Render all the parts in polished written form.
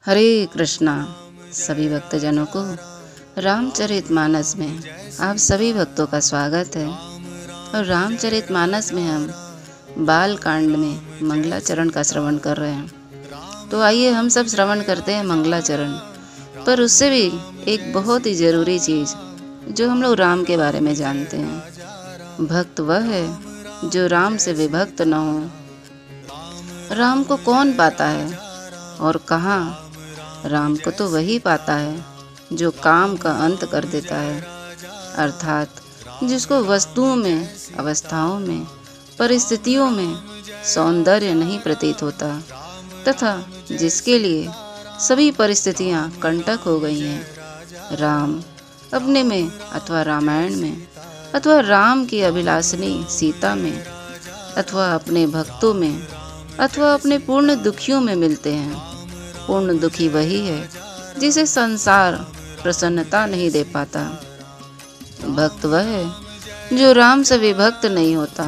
हरे कृष्णा। सभी भक्तजनों को रामचरितमानस में आप सभी भक्तों का स्वागत है। और रामचरितमानस में हम बाल कांड में मंगलाचरण का श्रवण कर रहे हैं। तो आइए हम सब श्रवण करते हैं मंगलाचरण। पर उससे भी एक बहुत ही ज़रूरी चीज़ जो हम लोग राम के बारे में जानते हैं, भक्त वह है जो राम से विभक्त न हो। राम को कौन पाता है और कहाँ? राम को तो वही पाता है जो काम का अंत कर देता है, अर्थात जिसको वस्तुओं में, अवस्थाओं में, परिस्थितियों में सौंदर्य नहीं प्रतीत होता तथा जिसके लिए सभी परिस्थितियां कंटक हो गई हैं। राम अपने में अथवा रामायण में अथवा राम की अभिलाषिनी सीता में अथवा अपने भक्तों में अथवा अपने पूर्ण दुखियों में मिलते हैं। पूर्ण दुखी वही है जिसे संसार प्रसन्नता नहीं दे पाता। भक्त वह है जो राम से विभक्त नहीं होता,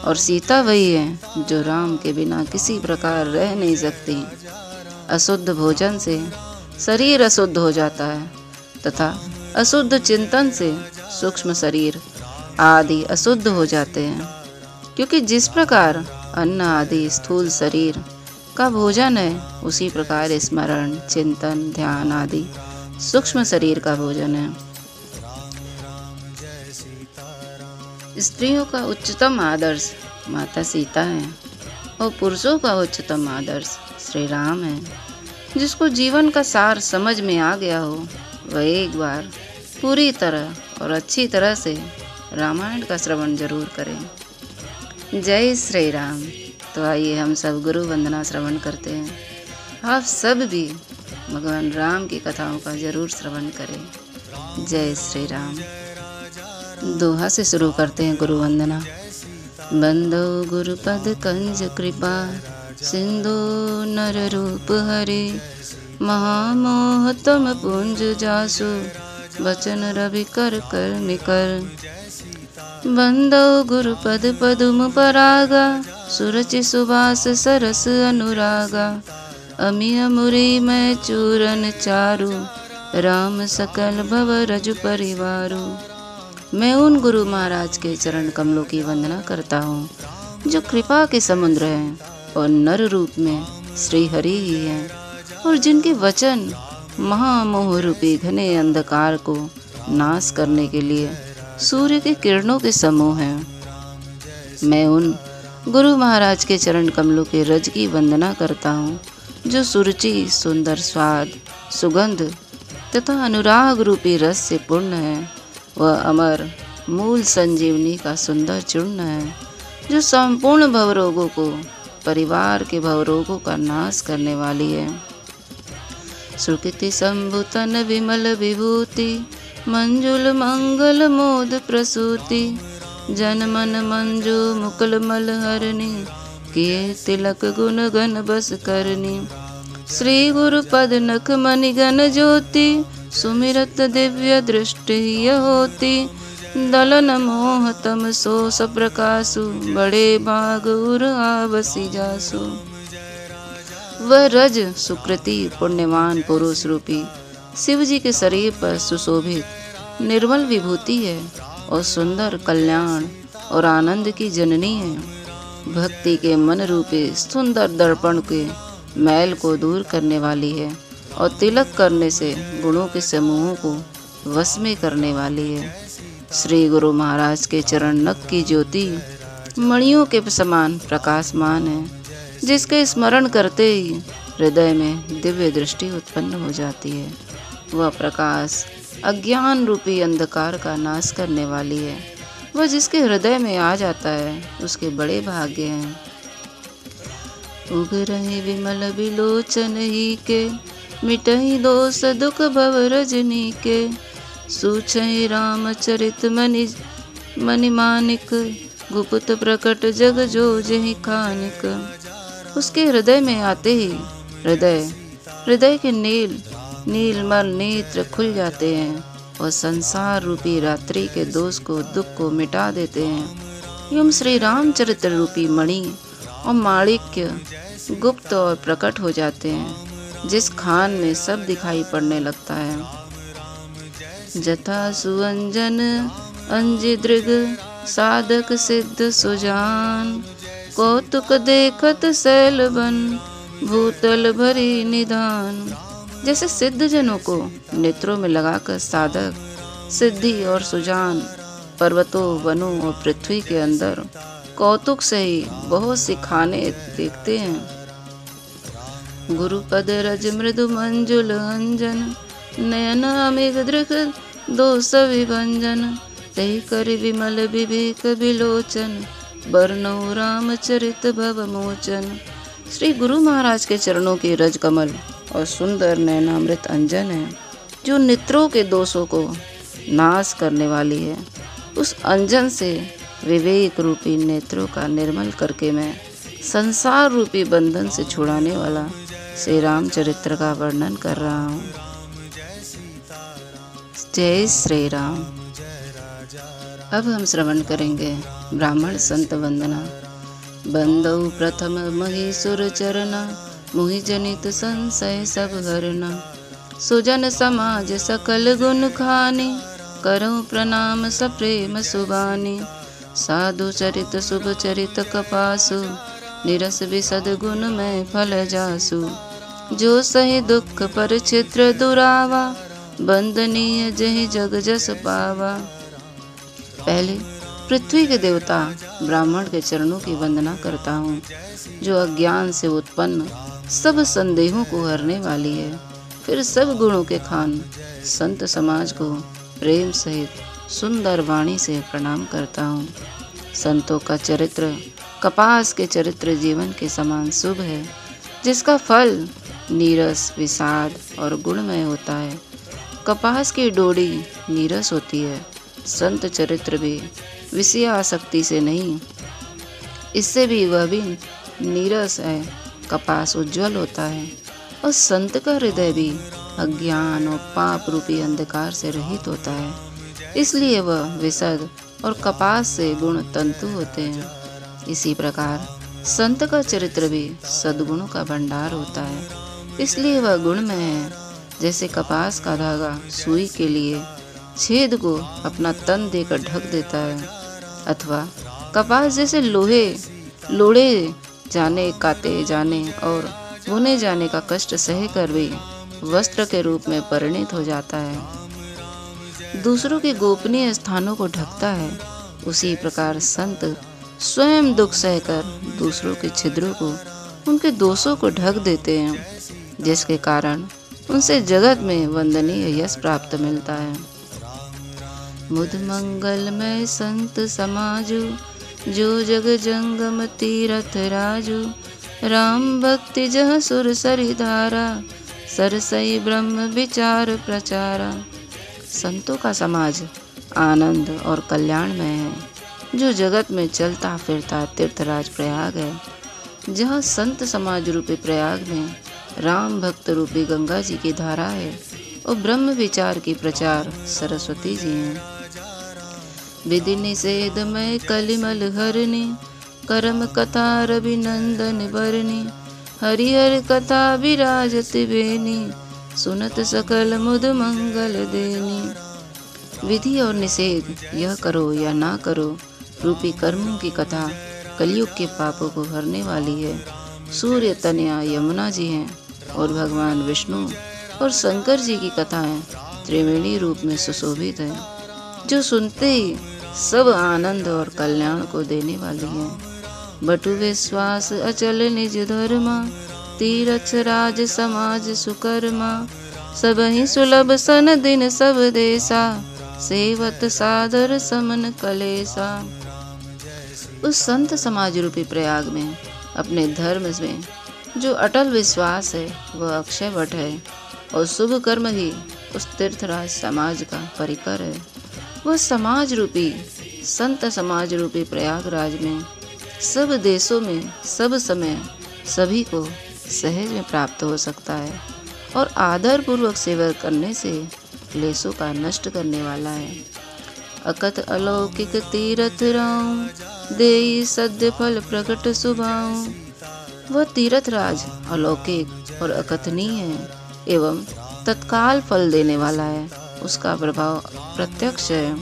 और सीता वही है जो राम के बिना किसी प्रकार रह नहीं सकती। अशुद्ध भोजन से शरीर अशुद्ध हो जाता है तथा अशुद्ध चिंतन से सूक्ष्म शरीर आदि अशुद्ध हो जाते हैं, क्योंकि जिस प्रकार अन्न आदि स्थूल शरीर का भोजन है, उसी प्रकार स्मरण, चिंतन, ध्यान आदि सूक्ष्म शरीर का भोजन है। स्त्रियों का उच्चतम आदर्श माता सीता है और पुरुषों का उच्चतम आदर्श श्री राम है। जिसको जीवन का सार समझ में आ गया हो वह एक बार पूरी तरह और अच्छी तरह से रामायण का श्रवण जरूर करें। जय श्री राम। तो आइए हम सब गुरु वंदना श्रवण करते हैं। आप सब भी भगवान राम की कथाओं का जरूर श्रवण करें। जय श्री राम। दोहा से शुरू करते हैं गुरु वंदना। बंदो गुरुपद कंज कृपा, सिंधु नर रूप हरे, महामोह तम पुंज जासु, बचन रवि कर कर निकर। बंदो गुरुपद पदुम परागा, सुरचि सुबास सरस अनुरागा। अमिय मुरी मैं चूरन चारु, राम सकल भव रजु परिवारु। मैं उन गुरु महाराज के चरण कमलों की वंदना करता हूँ जो कृपा के समुद्र हैं और नर रूप में श्री हरि ही हैं, और जिनके वचन महामोह रूपी घने अंधकार को नाश करने के लिए सूर्य के किरणों के समूह हैं। मैं उन गुरु महाराज के चरण कमलों के रज की वंदना करता हूँ जो सुरुचि, सुंदर स्वाद, सुगंध तथा अनुराग रूपी रस से पूर्ण है। वह अमर मूल संजीवनी का सुंदर चूर्ण है जो संपूर्ण भवरोगों को, परिवार के भवरोगों का नाश करने वाली है। सुकृति संभुतन विमल विभूति, मंजुल मंगल मोद प्रसूति। जन मन मंजू मुकुल मल हरनी, किए तिलक गुण गण बस करनी। श्री गुरु पद नख मणि गण ज्योति, सुमिरत दिव्य दृष्टि होती। दलन मोह तम सो सप्रकाशु, बड़े भाग उर आवसी जासु। वह रज सुकृति पुण्यवान पुरुष रूपी शिव जी के शरीर पर सुशोभित निर्मल विभूति है और सुंदर कल्याण और आनंद की जननी है। भक्ति के मन रूपी सुंदर दर्पण के मैल को दूर करने वाली है और तिलक करने से गुणों के समूहों को वश में करने वाली है। श्री गुरु महाराज के चरण नख की ज्योति मणियों के समान प्रकाशमान है, जिसके स्मरण करते ही हृदय में दिव्य दृष्टि उत्पन्न हो जाती है। वह प्रकाश अज्ञान रूपी अंधकार का नाश करने वाली है। वह जिसके हृदय में आ जाता है उसके बड़े भाग्य हैं। उग रहे विमल विलोचन ही के, मिटहि दोष दुख भव रजनी के। सूझहि रामचरित मनि मानिक, गुप्त प्रकट जग जो जहि खानिक। उसके हृदय में आते ही हृदय के नीलमल नेत्र खुल जाते हैं और संसार रूपी रात्रि के दोष को, दुख को मिटा देते हैं। एवं श्री रामचरित्र रूपी मणि और माणिक्य गुप्त और प्रकट हो जाते हैं जिस खान में सब दिखाई पड़ने लगता है। जथा सुअंजन अंजि दृग साधक सिद्ध सुजान, कौतुक देखत शैल बन भूतल भरी निधान। जैसे सिद्ध जनों को नेत्रों में लगाकर साधक सिद्धि और सुजान पर्वतों, वनों और पृथ्वी के अंदर कौतुक से ही बहुत सी खाने देखते हैं। गुरुपद रज मृदु मंजुल अंजन, नयन अमिग दृक दोष विभंजन। तहि कर विमल विवेक विलोचन, बरनऊ रामचरित भव मोचन। श्री गुरु महाराज के चरणों की रज कमल और सुंदर नयनामृत अंजन है, जो नेत्रों के दोषों को नाश करने वाली है। उस अंजन से विवेक रूपी नेत्रों का निर्मल करके मैं संसार रूपी बंधन से छुड़ाने वाला श्री रामचरित्र का वर्णन कर रहा हूँ। जय श्री राम। अब हम श्रवण करेंगे ब्राह्मण संत वंदना। बंदौ प्रथम महीसुर चरना, मुहि जनित संशय सब हरना। सुजन समाज सकल गुण खानी, करऊं प्रणाम सप्रेम सुबानी। साधु चरित शुभ चरित कपासु, निरस विशद गुण में फल जासु। जो सही दुख पर छिद्र दुरावा, बंदनीय जहि जग जस पावा। पहले पृथ्वी के देवता ब्राह्मण के चरणों की वंदना करता हूँ, जो अज्ञान से उत्पन्न सब संदेहों को हरने वाली है। फिर सब गुणों के खान संत समाज को प्रेम सहित सुंदर वाणी से प्रणाम करता हूँ। संतों का चरित्र कपास के चरित्र जीवन के समान शुभ है, जिसका फल नीरस, विषाद और गुणमय होता है। कपास की डोरी नीरस होती है, संत चरित्र भी विषय आसक्ति से नहीं, इससे भी वह भी नीरस है। कपास उज्जवल होता है और संत का हृदय भी अज्ञान और पाप रूपी अंधकार से रहित होता है, इसलिए वह विशद और कपास से गुण तंतु होते हैं। इसी प्रकार संत का चरित्र भी सद्गुणों का भंडार होता है, इसलिए वह गुणमय है। जैसे कपास का धागा सुई के लिए छेद को अपना तन देकर ढक देता है, अथवा कपास जैसे लोढ़े जाने, काते जाने और बुने जाने का कष्ट सह कर भी वस्त्र के रूप में परिणित हो जाता है, दूसरों के गोपनीय स्थानों को ढकता है। उसी प्रकार संत स्वयं दुख सहकर दूसरों के छिद्रों को, उनके दोषों को ढक देते हैं, जिसके कारण उनसे जगत में वंदनीय यश प्राप्त मिलता है। मुद मंगलमय संत समाजु, जो जग जंगम तीरथ राजू। राम भक्ति जह सुर सरि धारा, सरसई ब्रह्म विचार प्रचारा। संतों का समाज आनंद और कल्याणमय है, जो जगत में चलता फिरता तीर्थराज प्रयाग है। जहाँ संत समाज रूपी प्रयाग में राम भक्त रूपी गंगा जी की धारा है और ब्रह्म विचार की प्रचार सरस्वती जी हैं। विधि निषेध में कलिमल हरनी, करम कथा रविनंदन बरनी। हरिहर कथा विराजत बेनी, सुनत सकल मुद मंगल देनी। विधि और निषेध, यह करो या ना करो रूपी कर्मों की कथा कलयुग के पापों को हरने वाली है। सूर्य, तनया, यमुना जी हैं और भगवान विष्णु और शंकर जी की कथाएं त्रिवेणी रूप में सुशोभित हैं, जो सुनते ही सब आनंद और कल्याण को देने वाली हैं। बटु विश्वास अचल निज धर्मा, तीरथ राज समाज सुकर्मा। सबहि सुलभ सन दिन सब देसा, सेवत सादर समन कलेसा। उस संत समाज रूपी प्रयाग में अपने धर्म में जो अटल विश्वास है वह अक्षय वट है, और शुभ कर्म ही उस तीर्थराज समाज का परिकर है। वह समाज रूपी संत समाज रूपी प्रयागराज में सब देशों में सब समय सभी को सहज में प्राप्त हो सकता है, और आदर पूर्वक सेवा करने से क्लेशों का नष्ट करने वाला है। अकथ अलौकिक तीरथ राऊं, देई सद्य फल प्रकट सुभाऊं। वह तीर्थराज अलौकिक और अकथनीय है एवं तत्काल फल देने वाला है। उसका प्रभाव प्रत्यक्ष है।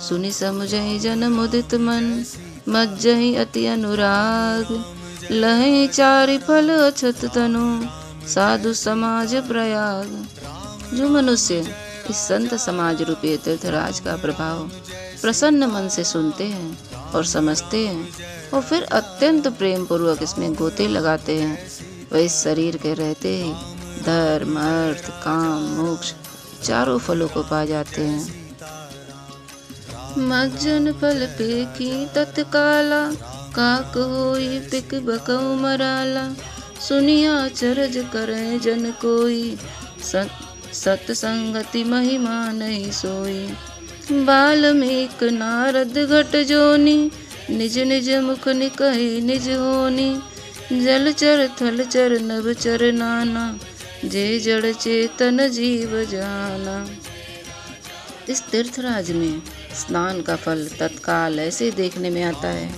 सुनि समुझहि जन मुदित मन, मज्जहि अति अनुराग, लहि चारि फल अछत तनु, साधु समाज प्रयाग। जो मनुष्य इस संत समाज रूपी तीर्थराज का प्रभाव प्रसन्न मन से सुनते हैं और समझते हैं और फिर अत्यंत प्रेम पूर्वक इसमें गोते लगाते हैं, वह इस शरीर के रहते ही धर्म, अर्थ, काम, मोक्ष चारों फलों को पा जाते हैं। मज्जन फल पेखी तत्काला, काक होई पिक बकौ मराला, सुनिया चरज करे जन कोई, सत्संगति महिमा नहीं सोई। वाल्मीकि नारद घट जोनी, निज निज मुख निकहि निज होनी, जलचर थलचर नभचर नाना, जे जड़ चेतन जीव जाना। इस तीर्थराज में स्नान का फल तत्काल ऐसे देखने में आता है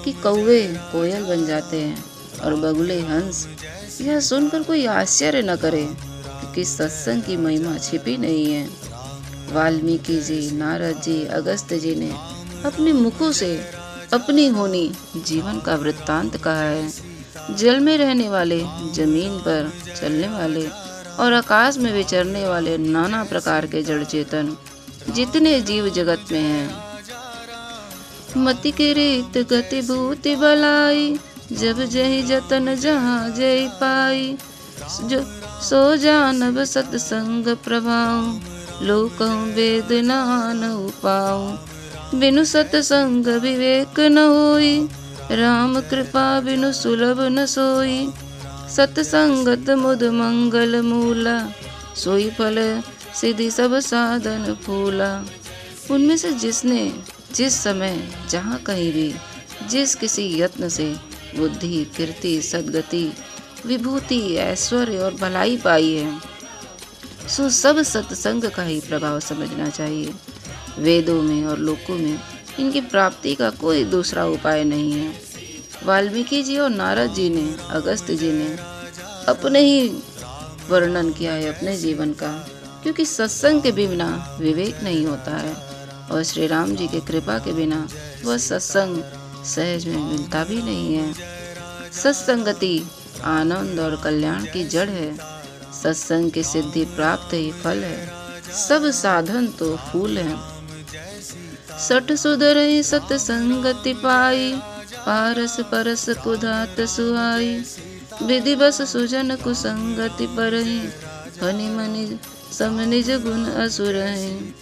कि कौवे कोयल बन जाते हैं और बगुले हंस। यह सुनकर कोई आश्चर्य न करे कि सत्संग की महिमा छिपी नहीं है। वाल्मीकि जी, नारद जी, अगस्त्य जी ने अपने मुखों से अपनी होनी जीवन का वृत्तांत कहा है। जल में रहने वाले, जमीन पर चलने वाले और आकाश में विचरने वाले नाना प्रकार के जड़ चेतन जितने जीव जगत में हैं, मति के रीत गति भूति बलाई, जब जहि जतन जहाँ जय पाई, जो सो जानब सत्संग प्रभाव, लोकहु वेद नान पाऊं। बिनु सत्संग विवेक न होई, राम कृपा बिनु सुलभ न सोई। सत्संगत मुद मंगल मूला, सोई फल सिद्धि सब साधन फूला। उनमें से जिसने जिस समय जहाँ कहीं भी जिस किसी यत्न से बुद्धि, कीर्ति, सद्गति, विभूति, ऐश्वर्य और भलाई पाई है, सो सब सत्संग का ही प्रभाव समझना चाहिए। वेदों में और लोकों में इनकी प्राप्ति का कोई दूसरा उपाय नहीं है। वाल्मीकि जी और नारद जी ने, अगस्त्य जी ने अपने ही वर्णन किया है अपने जीवन का, क्योंकि सत्संग के बिना विवेक नहीं होता है और श्री राम जी के कृपा के बिना वह सत्संग सहज में मिलता भी नहीं है। सत्संगति आनंद और कल्याण की जड़ है। सत्संग की सिद्धि प्राप्त ही फल है, सब साधन तो फूल है। सठ सुधरहि सत्संगति पाई, पारस परस कुधात सुहाई। विधि बस सुजन कुसंगति परहि, फनि मनि सम निज गुण असुरहि।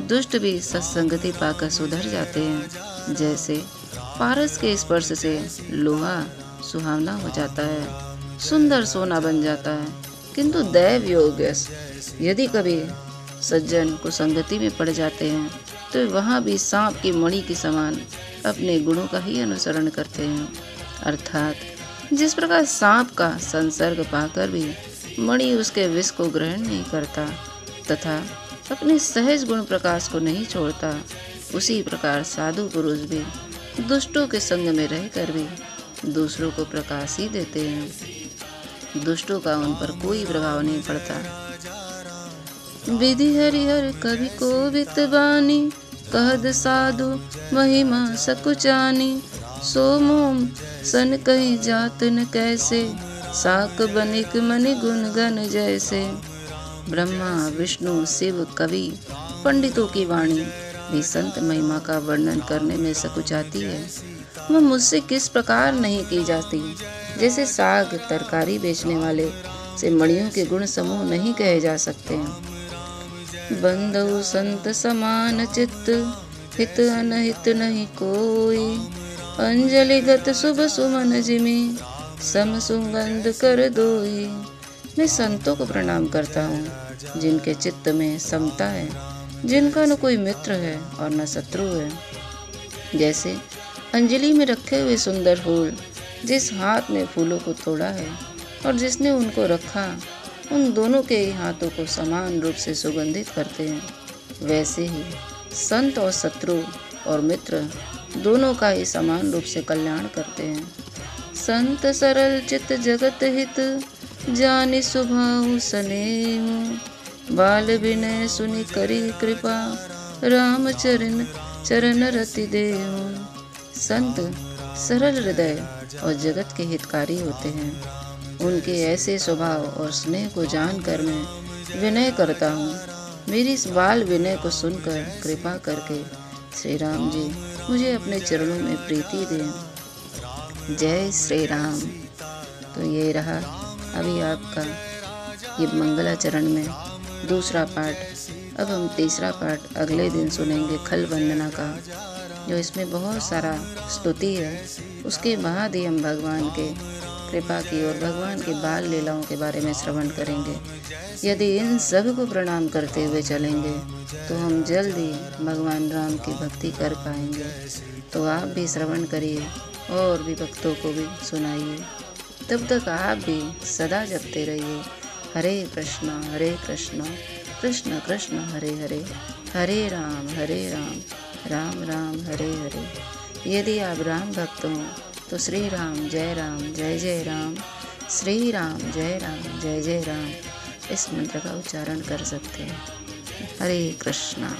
दुष्ट भी सत्संगति पाकर सुधर जाते हैं, जैसे पारस के स्पर्श से लोहा सुहावना हो जाता है, सुंदर सोना बन जाता है। किंतु दैव योगेश यदि कभी सज्जन कुसंगति में पड़ जाते हैं तो वहाँ भी सांप की मणि के समान अपने गुणों का ही अनुसरण करते हैं। अर्थात जिस प्रकार सांप का संसर्ग पाकर भी मणि उसके विष को ग्रहण नहीं करता तथा अपने सहज गुण प्रकाश को नहीं छोड़ता, उसी प्रकार साधु पुरुष भी दुष्टों के संग में रहकर भी दूसरों को प्रकाश ही देते हैं। दुष्टों का उन पर कोई प्रभाव नहीं पड़ता। विधि हरिहर कवि कोवित बानी, कहद साधु महिमा सकुचानी। सो मोम सन कही जात न कैसे, साक बनिक मनि गुण गन जैसे। ब्रह्मा, विष्णु, शिव, कवि, पंडितों की वाणी भी संत महिमा का वर्णन करने में सकुचाती है। वह मुझसे किस प्रकार नहीं की जाती, जैसे साग तरकारी बेचने वाले से मणियों के गुण समूह नहीं कहे जा सकते हैं। बंधु संत समान चित्त, हित अनहित नहीं कोई। अंजलिगत शुभ सुमन जिमी, सम सुगंध कर दोई। मैं संतों को प्रणाम करता हूँ जिनके चित्त में समता है, जिनका न कोई मित्र है और न शत्रु है। जैसे अंजलि में रखे हुए सुंदर फूल, जिस हाथ में फूलों को तोड़ा है और जिसने उनको रखा, उन दोनों के ही हाथों को समान रूप से सुगंधित करते हैं, वैसे ही संत और शत्रु और मित्र दोनों का ही समान रूप से कल्याण करते हैं। संत सरल चित जगत हित, जानि स्वभाव सनेहु। बाल विनय सुनि करी कृपा, राम चरण रति देहु। संत सरल हृदय और जगत के हितकारी होते हैं। उनके ऐसे स्वभाव और स्नेह को जानकर मैं विनय करता हूँ। मेरी इस बाल विनय को सुनकर कृपा करके श्री राम जी मुझे अपने चरणों में प्रीति दें। जय श्री राम। तो ये रहा अभी आपका ये मंगलाचरण में दूसरा पाठ। अब हम तीसरा पाठ अगले दिन सुनेंगे खल वंदना का, जो इसमें बहुत सारा स्तुति है। उसके बाद ही हम भगवान के कृपा की और भगवान के बाल लीलाओं के बारे में श्रवण करेंगे। यदि इन सब को प्रणाम करते हुए चलेंगे तो हम जल्द ही भगवान राम की भक्ति कर पाएंगे। तो आप भी श्रवण करिए और भी भक्तों को भी सुनाइए। तब तक आप भी सदा जपते रहिए हरे कृष्णा कृष्ण कृष्ण हरे हरे, हरे राम राम राम हरे हरे। यदि आप राम भक्त हों तो श्री राम जय जय राम, श्री राम जय जय राम इस मंत्र का उच्चारण कर सकते हैं। हरे कृष्णा।